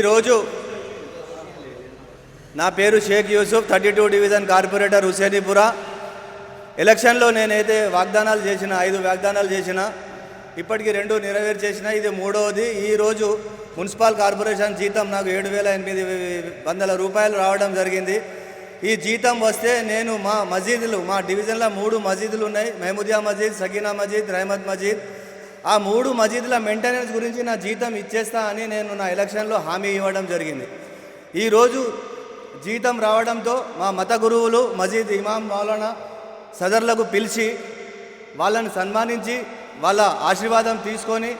ఈరోజు నా పేరు షేక్ యూసుఫ్ 32 డివిజన్ కార్పొరేటర్ హుసేనీపురా. ఎలక్షన్లో నేనైతే వాగ్దానాలు చేసిన 5 వాగ్దానాలు చేసిన, ఇప్పటికీ 2 నెరవేర్చేసిన, ఇది మూడవది. ఈరోజు మున్సిపల్ కార్పొరేషన్ జీతం నాకు 7,800 రూపాయలు రావడం జరిగింది. ఈ జీతం వస్తే నేను మా మసీదులు, మా డివిజన్లో 3 మసీదులు ఉన్నాయి, మహమూదియా మసీద్, సకీనా మసీద్, రహమత్ మసీద్. ఆ 3 మసీదుల మెయింటెనెన్స్ గురించి నా జీతం ఇచ్చేస్తా అని నేను నా ఎలక్షన్లో హామీ ఇవ్వడం జరిగింది. ఈరోజు జీతం రావడంతో మా మత గురువులు, మసీద్ ఇమాం, మౌలానా సదర్లకు పిలిచి వాళ్ళని సన్మానించి వాళ్ళ ఆశీర్వాదం తీసుకొని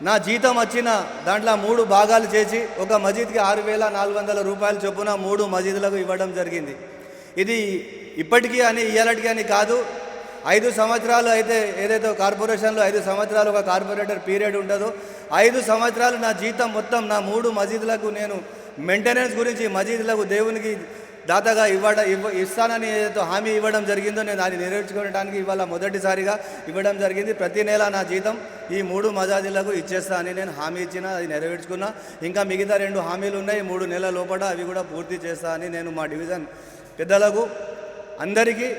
నా జీతం వచ్చిన దాంట్లో 3 భాగాలు చేసి ఒక మసీద్కి 6,400 రూపాయలు చొప్పున 3 మసీదులకు ఇవ్వడం జరిగింది. ఇది ఇప్పటికీ అని ఇయ్యాలటికి అని కాదు. 5 సంవత్సరాలు అయితే ఏదైతే కార్పొరేషన్లో 5 సంవత్సరాలు ఒక కార్పొరేటర్ పీరియడ్ ఉంటుందో, 5 సంవత్సరాలు నా జీతం మొత్తం నా 3 మసీదులకు నేను మెయింటెనెన్స్ గురించి మసీదులకు దేవునికి దాతగా ఇస్తానని ఏదైతే హామీ ఇవ్వడం జరిగిందో నేను దాన్ని నెరవేర్చుకోవడానికి ఇవాళ మొదటిసారిగా ఇవ్వడం జరిగింది. ప్రతి నెల నా జీతం ఈ 3 మసీదులకు ఇచ్చేస్తా అని నేను హామీ ఇచ్చిన, అది నెరవేర్చుకున్నా. ఇంకా మిగతా 2 హామీలు ఉన్నాయి, 3 నెలల లోపల అవి కూడా పూర్తి చేస్తా అని నేను మా డివిజన్ పెద్దలకు అందరికీ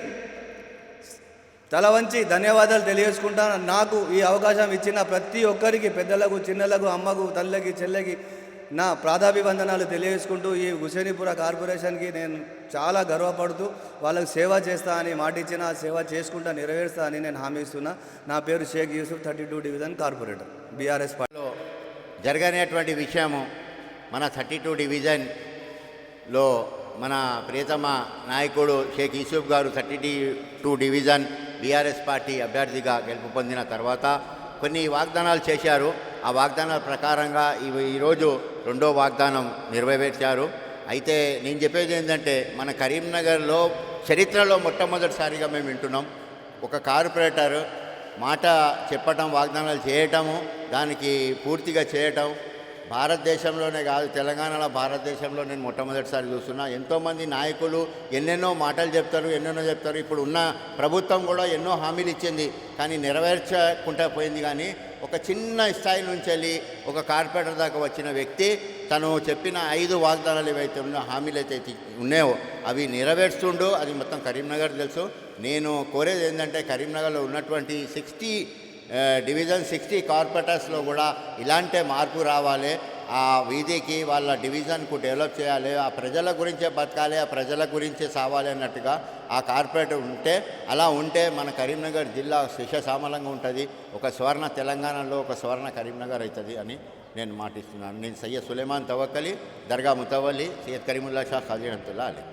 తల వంచి ధన్యవాదాలు తెలియజేసుకుంటాను. నాకు ఈ అవకాశం ఇచ్చిన ప్రతి ఒక్కరికి, పెద్దలకు, చిన్నలకు, అమ్మకు, తల్లికి, చెల్లెకి నా ప్రాధాభివందనాలు తెలియజేసుకుంటూ ఈ హుసేనీపురా కార్పొరేషన్కి నేను చాలా గర్వపడుతూ వాళ్ళకి సేవ చేస్తా అని మాట ఇచ్చిన, సేవ చేసుకుంటా నెరవేరుస్తా అని నేను హామీ ఇస్తున్నా. నా పేరు Sheikh Yusuf, 32 division corporator, BRS పార్టీలో. జరగనేటువంటి విషయము మన 32 డివిజన్లో మన ప్రియతమ నాయకుడు షేక్ యూసుఫ్ గారు 32 డివిజన్ బీఆర్ఎస్ పార్టీ అభ్యర్థిగా గెలుపు పొందిన తర్వాత కొన్ని వాగ్దానాలు చేశారు. ఆ వాగ్దానాల ప్రకారంగా ఈరోజు 2వ వాగ్దానం నెరవేర్చారు. అయితే నేను చెప్పేది ఏంటంటే, మన కరీంనగర్లో చరిత్రలో మొట్టమొదటిసారిగా మేము వింటున్నాం, ఒక కార్పొరేటర్ మాట చెప్పటం, వాగ్దానాలు చేయటము, దానికి పూర్తిగా చేయటం భారతదేశంలోనే కాదు, తెలంగాణలో, భారతదేశంలో నేను మొట్టమొదటిసారి చూస్తున్నా. ఎంతోమంది నాయకులు ఎన్నెన్నో మాటలు చెప్తారు. ఇప్పుడు ఉన్న ప్రభుత్వం కూడా ఎన్నో హామీలు ఇచ్చింది, కానీ నెరవేర్చకుండా పోయింది. కానీ ఒక చిన్న స్థాయి నుంచి వెళ్ళి ఒక కార్పొరేటర్ దాకా వచ్చిన వ్యక్తి తను చెప్పిన 5 వాగ్దానాలు ఏవైతే ఉన్నాయో, హామీలు అయితే ఉన్నాయో అవి నెరవేరుస్తుండో అది మొత్తం కరీంనగర్ తెలుసు. నేను కోరేది ఏంటంటే, కరీంనగర్లో ఉన్నటువంటి 60 డివిజన్ 60 కార్పొరేటర్స్లో కూడా ఇలాంటి మార్పు రావాలి. ఆ వీధికి, వాళ్ళ డివిజన్కు డెవలప్ చేయాలి, ఆ ప్రజల గురించే బతకాలి, ఆ ప్రజల గురించే సావాలి అన్నట్టుగా ఆ కార్పొరేటర్ ఉంటే, అలా ఉంటే మన కరీంనగర్ జిల్లా శిశసామలంగా ఉంటుంది. ఒక స్వర్ణ తెలంగాణలో ఒక స్వర్ణ కరీంనగర్ అవుతుంది అని నేను మాటిస్తున్నాను. నేను సయ్యద్ సులేమాన్ తవక్కలి, దర్గా ముతవల్లి, సయ్యద్ కరీముల్లా షా ఖాజీ రహమతుల్లాహ్ అలీ.